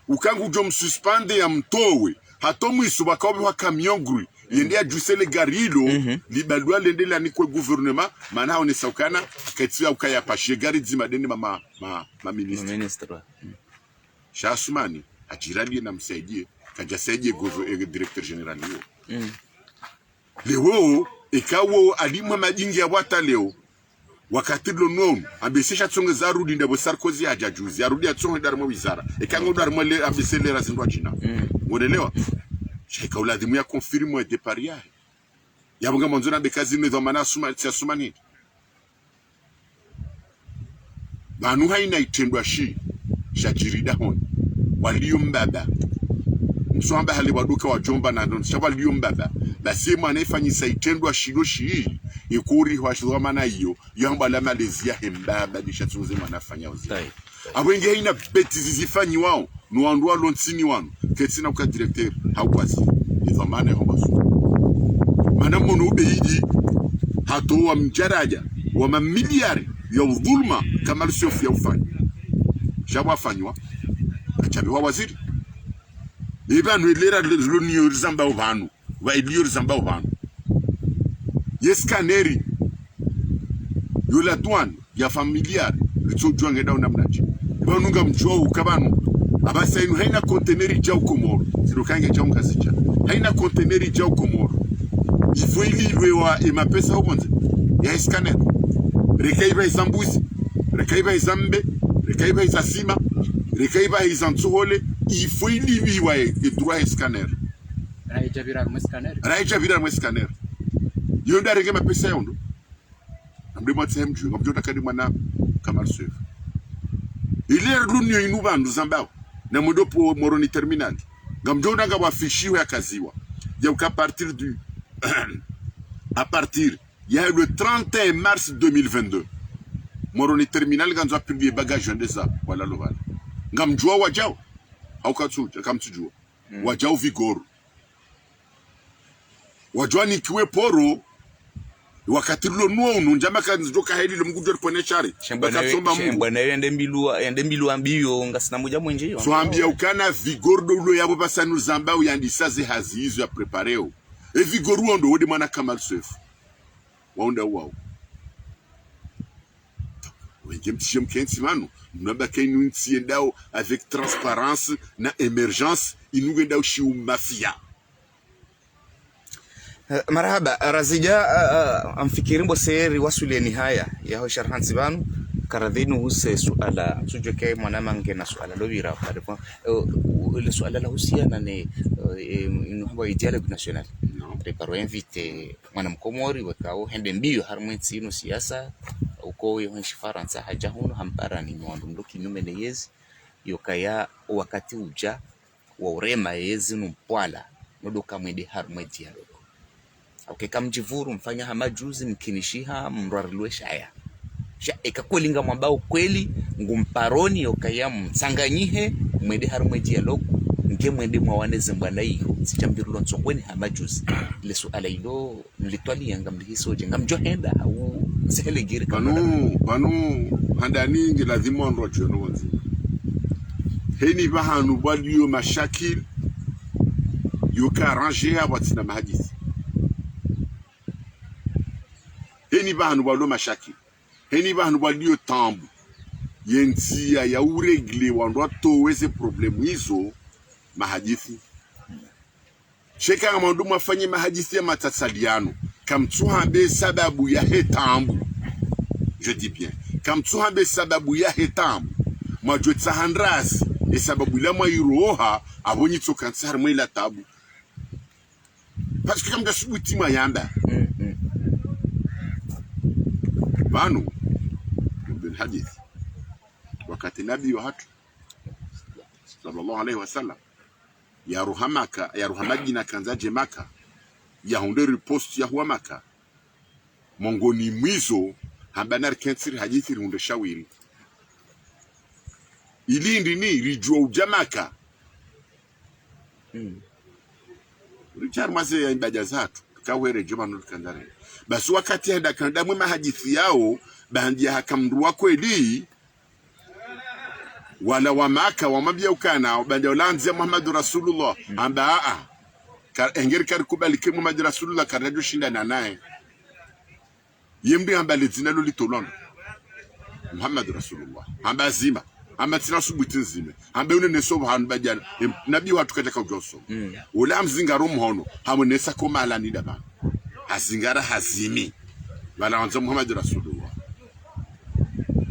ukangu jom suspende ya mtowe hatomu isubakawabi wa camion gri yende ya jusele garilo libalua lende la nikwe gouvernement mana hone saukana kaitsia ukaya pashe gari zima dende ma ministre Shasumani ajirali na msaidie kajasaidie directeur general hiyo leo ikawo alimwa majingi ya wata leo wakati lonom ambesesha tsonge za rudi ndabo Sarkozy ajajuzi arudi atsonge darmo wizara ikango darmo le ambesele razindwa jina unaelewa shika uladimu ya confirme de paria yabunga monzona bekazi nezo mana sumani banu haina itendwa shi shajirida hon waliyo mbaba mswamba hali waduka wa jomba na ndo shaba liyo mbaba basi mwana ifanyisa itendwa shilo shi ikuri wa shizwa mana hiyo yamba la Malaysia hembaba bishatunze mwana fanya uzi abwenge haina beti zizifanyi wao nuandwa lontini wanu ketsina kwa directeur haukwasi izo mana homba mana mono ubeidi hato wa mjaraja wa mamiliari ya udhulma kama lusiofu ya ufanya shabu afanywa achabiwa waziri ibanu ilera luniyo rizamba ubanu wa iliyo rizamba ubanu yeskaneri yola douane ya familiari ritsojuwa ngeda unamnaji ibanu nga mjua ukabanu abasa inu haina konteneri jau komoro zirukange jau mkazicha haina containeri jao Komoro ifo ililwe wa emapesa obonze ya scanner rekaiba izambuzi rekaiba izambe rekaiba izasima rekaiba izantsuhole ifo ililwe wa edura scanner raija vira mwe scanner yonda renge mapesa yondo amde mwatse mju ngabjota kadi mwana Kamal Seif ile runyo inu bandu zambao na modopo moroni terminal ngamjona ngaba fishiwe akaziwa ya à partir du à partir il y a le 31 mars 2022 moroni terminal ganzo a publié bagage ndeza wala lovala ngamjua wajao au katsuja kamtujua wajao vigoro wajua nikiwe poro wakati lo nuonu njama kanzoka heli lo mgudu pone chari bwana yende mbilu ambiyo ngasina moja mwenje so ambia ukana vigordo lo yabo basanu zamba uyandisaze hazi hizo ya prepareo e vigoru ndo wodi mwana Kamal Seif waunda wao wenge mtishim kensi manu mnamba kainu ntiendao avec transparence na emergence inugenda shi mafia. Marhaba razija amfikirimbo seri wasuleni haya ya sharhansi banu karadhinu huse suala sujoke mwanamange na suala lobira kwa ile suala la husiana ne inwa dialogue national preparo invite mwana mkomori wakao hende mbio harmwensi ino siasa uko yonshi Faransa haja huno hampara ni mwandu ndoki numene yezi yokaya wakati uja wa urema yezi numpwala nodoka mwede harmwe dialogue okay kamjivuru mfanya hamajuzi mkinishiha mrarulwe shaya sha ekakolinga mwambao kweli ngumparoni yokaya msanganyihe mwede harmwe dialogue nge mwende mwawaneze mbwana hiyo sichambirulo nsongweni hamajuzi ile suala hilo nilitwali yanga mlihisoje ngamjohenda au sele gire panu handani ngi lazima nrojo nonzi heni bahanu baliyo mashakil yoka arranger abatina mahadisi heni bahanu balo mashakil heni bahanu baliyo tambu yentia ya uregle wandwa toweze problemu hizo mahadithi sheka ngamandu mafanye mahadithi ya matasaliano kamtsuhambe sababu ya hetambu je dis bien kamtsuhambe sababu ya hetambu majwe tsahandrasi e sababu ila mairoha abonyi tsokansar mwela tabu parce que kamda subutima yamba banu bin hadith wakati nabii wa hatu sallallahu alayhi wasallam ya ruhamaka ya ruhamaji na kanzaje maka ya hunde riposte ya huwa maka mongoni mwizo hambanar kensiri hadithi hunde shawiri ilindi ni rijua ujamaka Richard maze ya imbaja zatu kawere joma nulu kandare basi wakati henda kanda mwema hadithi yao bandia hakamruwa kweli wala wa maka wa mabia ukana bandia ulanzi Muhammadu Rasulullah amba engeri kari kubali ke Muhammadu Rasulullah karajo shinda na nae yembi amba lezina loli tolon Muhammadu Rasulullah amba zima amba tina subuti nzime amba une nesobo hanu bajana nabi watu kataka ujoso ula mzingaro mhono hamu nesa koma ala nida ba hazingara hazimi wala wanza Muhammadu Rasulullah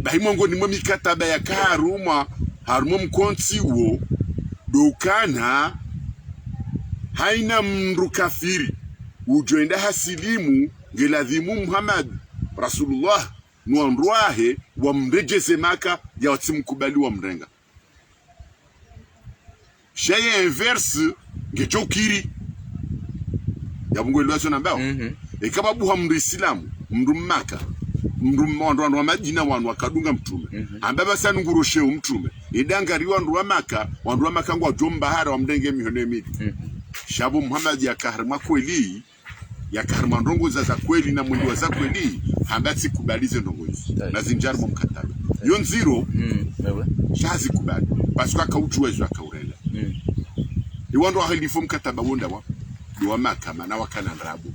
bahimongo ni mwemi kataba ya karuma haruma mkonti wo dokana haina mndu kafiri ujoenda hasilimu ngeladhimu Muhammad Rasulullah nuandruahe wa mrejeze maka ya watimkubali wa mrenga shaya inverse ngechokiri ya mungu ilwazo nambao kama buha mndu islamu mndu maka mndu wa Madina wanu wakadunga mtume ambaba sana nguroshe mtume idangariwa ndu wa maka ngwa jombahara wa mdenge mihone midi shabu Muhammad ya kaharma kweli ya kaharma ndongo za kweli na mwendo za kweli hambati kubalize ndongo hizi na zinjarmo mkataba yon zero shazi kubali basi kwa kauchuwezo akaurela iwando ahilifu mkataba wonda wa maka na wakana ndrabu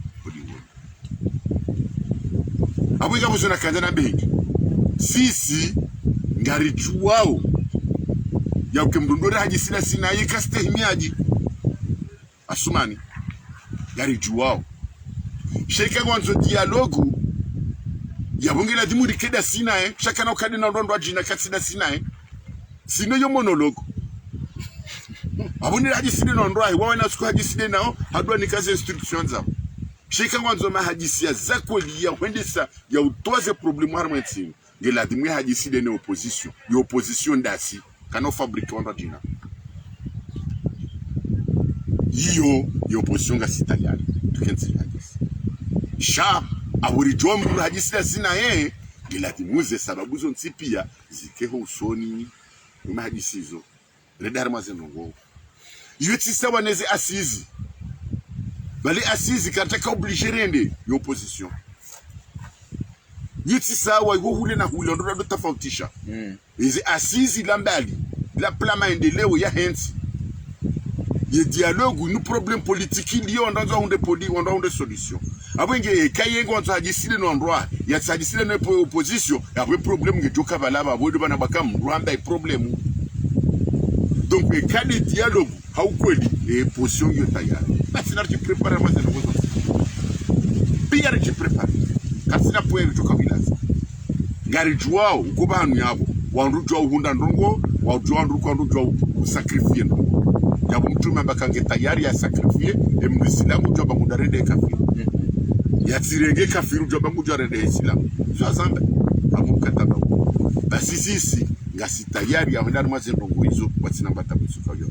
abu ikabu zuna kandana behi sisi ngari chuwao ya ukemdondora haji sina yika stehimiaji asumani gari juwao sheka kwanzo dialogu ya bunge la dimu rikeda sina shaka na ukadi na ndondo ajina katsida sina sino yo monologue abuni hadisi na ndoa wawe na siku hadisi nao hadwa ni kazi instructions zao sheka kwanzo mahadisi ya zakweli ya wendesa ya utoze problemu harmenti ngela dimu hadisi de opposition yo opposition dasi kana fabrique wanda jina iyo yo opposition ga sitaliani tukenzi hadisi sha aburi jombu hadisi da sina ngela dimuze sababu zo nsipia zikeho usoni mahadisi zo redar mazenongo iyo tisawa neze asizi bali asizi kataka obligerende yo opposition yuti sawa hule na hule ndo tofautisha hizi asizi lambali la plama endeleo ya hensi ye dialogue nu problem politique liyo ndanzo hunde poli hunde solution abenge kayengo nzo hajisile no ndwa ya hajisile no opposition ya problem ngejoka balaba bodo bana bakam rwanda problem donc kadi dialogue haukweli position yo tayari basi na prepare maze no gozo pia re prepare kasina poe toka bilazi ngari juao ukuba hanu yabo wanrujwa uhunda ndongo wajua ndruko sacrifice ndongo yabo mtume bakange tayari ya sacrifice emisilamu joba mudarede kafiri ya tirege kafiru joba mudarede isilamu zo azamba amukataba basi sisi ngasi tayari ya hunda maze ndongo hizo watina batabusuka yo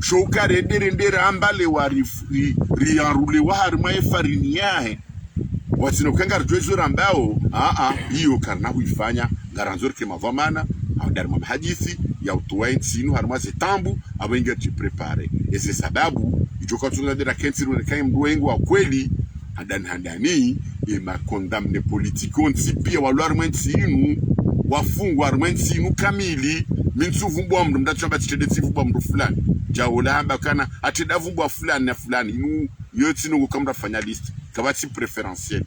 shoka rendera ambale wa rianrule wa harma efarini yahe watina ukanga rjozo rambao hiyo karna huifanya garanzor ke mavamana dar mahadisi ya utuwain sinu harma zetambu abenga prepare ese sababu ijoka tunga dira kensiru ne kai mduengo wa kweli handani ma condamne politiko nsipia walwarment sinu wafungwa arment sinu kamili minsuvumbwa mndu mdachamba titedetivumbwa mndu fulani jaola hamba kana atidavumbwa fulani na fulani inu yotino gukamra fanya list kabati preferentiel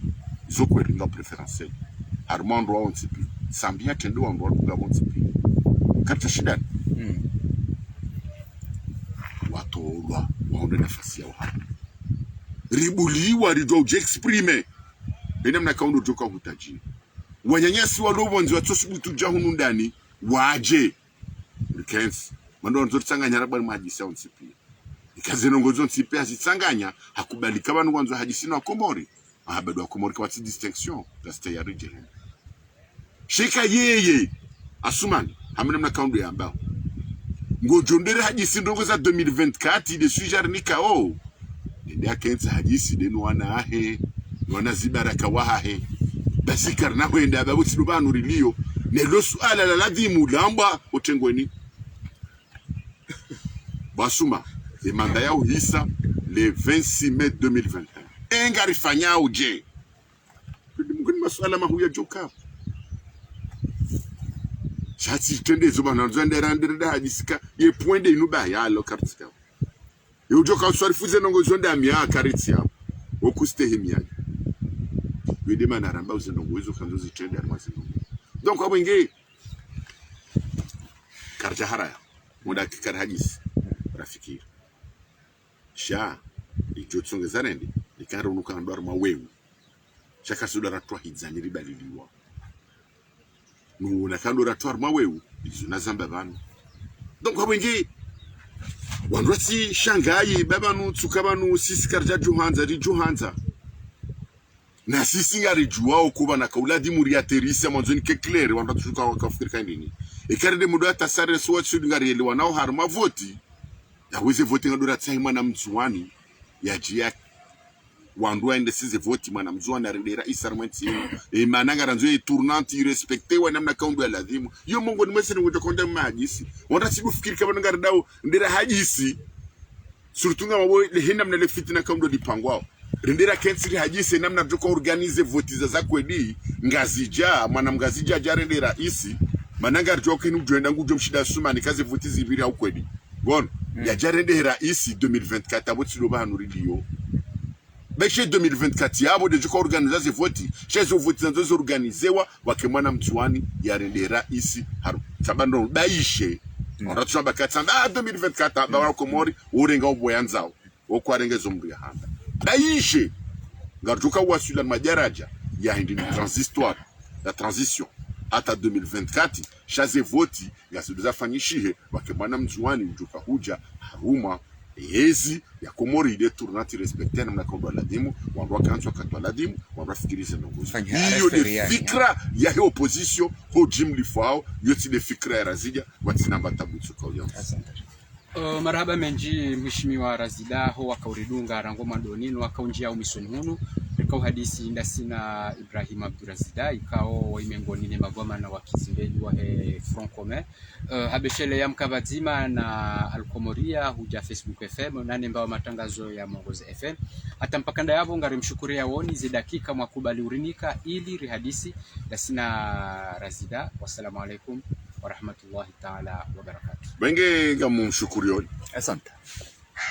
zoko ringa preferentiel armando wa ontipi sambia tendo wa ndo wa ontipi kata shida watolwa waonde nafasi yao hapa ribuliwa rido exprime ina mna kaundo joka hutaji wanyanyasi walobonzi watosibutu jahunu ndani waje kensi mando nzotanganya rabani majisa ontipi ikazeno ngozo ntipi azitsanganya hakubalika abantu kwanzo hajisina komori bado akomori kwa distinction that's ya region shika yeye asumani hamna mna kaundo ya ambao ngojondere hajisi ndongo za 2024 de sujar nikao ndio akenza hajisi denu wana wana zibaraka wahe basi karna kwenda babu tsilubanu rilio nelo suala la ladhimu lamba otengweni basuma demanda yao hisa le 26 mai 2021 engari fanya uje mungoni masuala mahuya joka chati tende zoba na nzendera ndera hajisika ye point de inuba ya lo kartika yo joka uswarifuze nongo zonda amia karitia okuste hemia wede manaramba uzendongo hizo kanzo zitende armazino donc abenge karja haraya muda kikar hajisi rafikiri sha ijotsonge zarendi ikaro nukando arma wewe shaka suda ratwa hidzani ribaliliwa nuna kando ratwa arma wewe izuna zamba banu donc abenge wandwati shangai babanu tsukabanu sisi karja juhanza na sisi ngari juwao kuba na kauladi muri aterisa mwanzoni ke clair wanda tusuka wakafikiri nini ikarinde mudo atasare so watsudu ngari elewa nao harma voti ya weze voti ngadura tsahi mwana mzuwani ya jia wandu aende size voti mwana mzuwani arendera isarmenti mananga ranzo tournante irrespecté wa namna kaundu ya ladhimu yo mongo nimese ngoja konda majisi wanda sibu fikiri kama ngari dao ndera hajisi surtunga mabo lehenda mnele fitina kaundu lipangwao rendera kensiri hajise namna tuko organize voti za kwedi ngazija mwana mgazija jarendera isi mananga rjoke ni ujenda ngujo mshida suma ni kaze voti zibiri au kwedi gon ya jarendera isi 2024 aboti lo ba nuridio beshe 2024 yabo de tuko organize ze voti chezo voti zanzo organizewa wake mwana mtuani ya rendera isi haru sabando baishe ora tushamba katamba 2024 ba komori urenga oboyanzao okwarengezo muri handa daishe ngartuka wasula majaraja ya hindi transistoire la transition hata 2024 shaze voti ngasuduza fanyishihe wakemana mzuani ujuka huja haruma hezi ya komori ile tournati respecter na kondo la dimu wanwa kanzo katwa la dimu wanwa fikirize nongozi hiyo ni fikra ya hiyo opposition ho Jim Lifao yoti de fikra ya Razida watinamba tabutsu kwa uyansi. Marhaba menji mheshimiwa Razida ho wakauridunga rangoma donino wakaunjia umisoni hunu ikao hadisi ndasina Ibrahim Abdurazida ikao waimengoni ne magoma na wakizimbeli wa Front Commun habeshele ya mkabazima na Alkomoria huja Facebook FM nane mbao matangazo ya Mongozi FM hata mpakanda yabo ngari mshukuria woni zidakika mwakubali urinika ili rihadisi ndasina Razida. Wassalamu alaikum wa rahmatullahi ta'ala wa barakatuh. Benge mumshukurioni. Asante.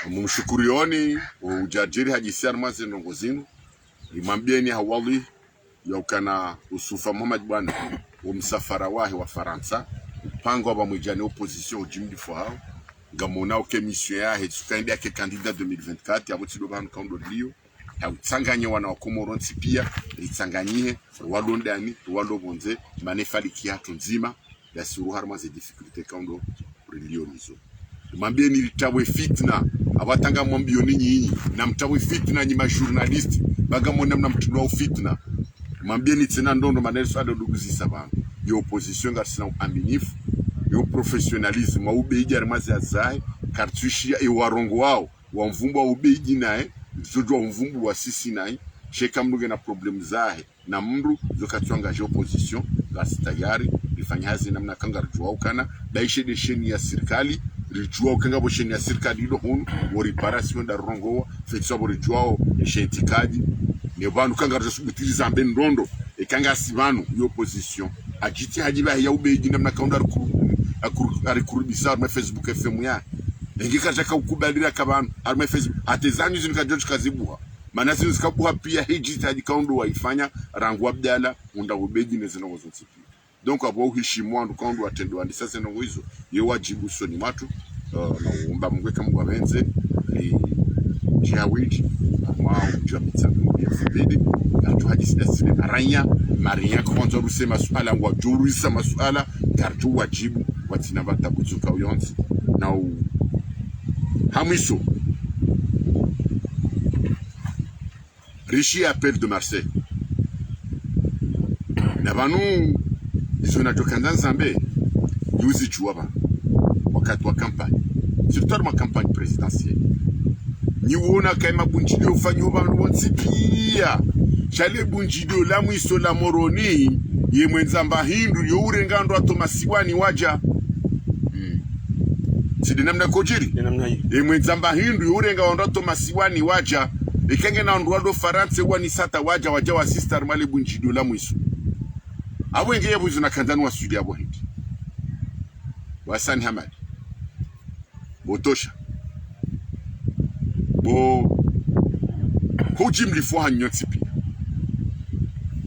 Mumshukurioni ujajiri hajisi armazi nongozinu. Imambieni hawali ya ukana usufa Muhammad Bwana umsafara wahi wa Faransa pango wa mwijani opposition Jim Lifao ngamona uke mission yahe tukaende yake candidat 2024 ya boti dobanu kaundo liyo ya utsanganye wana wa Komoronsi pia itsanganyie walondani walobonze manefali kiatu nzima ya suru harmaze difficulté kaundo liyo mizo. Imambieni litawe fitna abatanga mwambio ninyi na mtawe fitna nyima journalist bagamona mna mtunwa fitna mambieni tena ndondo maneno ado duguzisa bana yo opposition ngasina aminifu yo professionalisme wa ubeiji armazi azai kartushia e warongo wao wa mvumbu wa ubeiji nae zojo wa mvumbu wa sisi nae sheka mnuge na problem zahe na mndu zokatwanga jo opposition gasi tayari lifanya hazi namna kanga rujua ukana daishe de sheni ya serikali rijua ukanga bo sheni ya serikali ilo hunu wa reparation da rongo fetsa bo rijua shentikaji ne bantu kanga rujutiriza mbe ndondo e kanga sibanu yo opposition ajiti hajiba ya ubeiji namna kaunda arikurubisa arma Facebook FM ya ngika chaka ukubalira kabanu arma Facebook atezanyu zinikajoji kazibuha manasi zikabuha pia hijiti hajikaundo waifanya rangu abdala unda ubeiji nezina wazotiki donc abo uhishimwa andu kaundo atendo andi sasa nongoizo ye wajibu soni matu na umba mngweka mungu abenze ni jihawidi ama ujamita ya fubidi atu hadisi desile maranya maria kwanza ruse masuala ngwa jurisa masuala kartu wajibu watina batabuzuka uyonzi na hamiso rishi appel de Marseille na banu izona jokanda Zambe yuzi chuaba wakati wa kampani surtout ma campagne présidentielle ni wona kaima bunjido ufanyo bantu wonsipia chale bunjido la mwiso la moroni ye mwenzamba hindu yo urengando atomasiwani waja sidi namna kojiri ye mwenzamba hindu yo urenga wando atomasiwani waja ikenge na ndwado France wani sata waja wa sister male bunjido la mwiso abo ngeye buzu na kanzanu wa sudi abo hindi wasani Hamad botosha bo hojim lifo hanyo tipia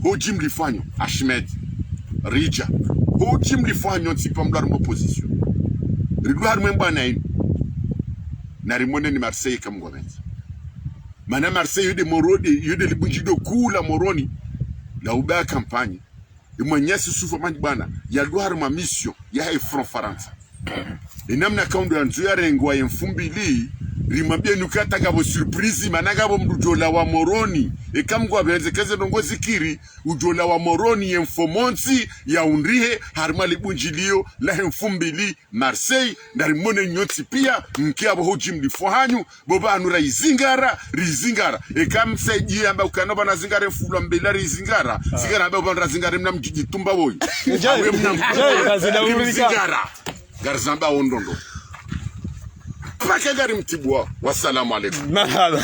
hojim lifo hanyo Ahmed Rija hojim lifo hanyo tipia mdar mo position rigwar memba na rimone ni Marseille kam gomenza mana Marseille yude morodi yude libunjido kula moroni la uba campagne imanyasi sufa mandi bana ya duhar ma mission ya Front Faransa inamna kaundo yanzu ya rengwa yemfumbili rimambia nukata gabo surprise mananga bo mdujola wa moroni ekamgwa benze keze nongozi kiri ujola wa moroni yemfomonsi ya unrihe harmali bunjilio la hemfumbili Marseille ndarimone nyoti pia mkia bo hojim Lifo hanyu boba anura rizingara ekamseji amba ukanoba na zingare mfula mbela rizingara zingara amba boba zingare mna mjitumba boy awe mna zingara garzamba ondondo Pakegari mtibwa. Wassalamu alaikum. Marhaba.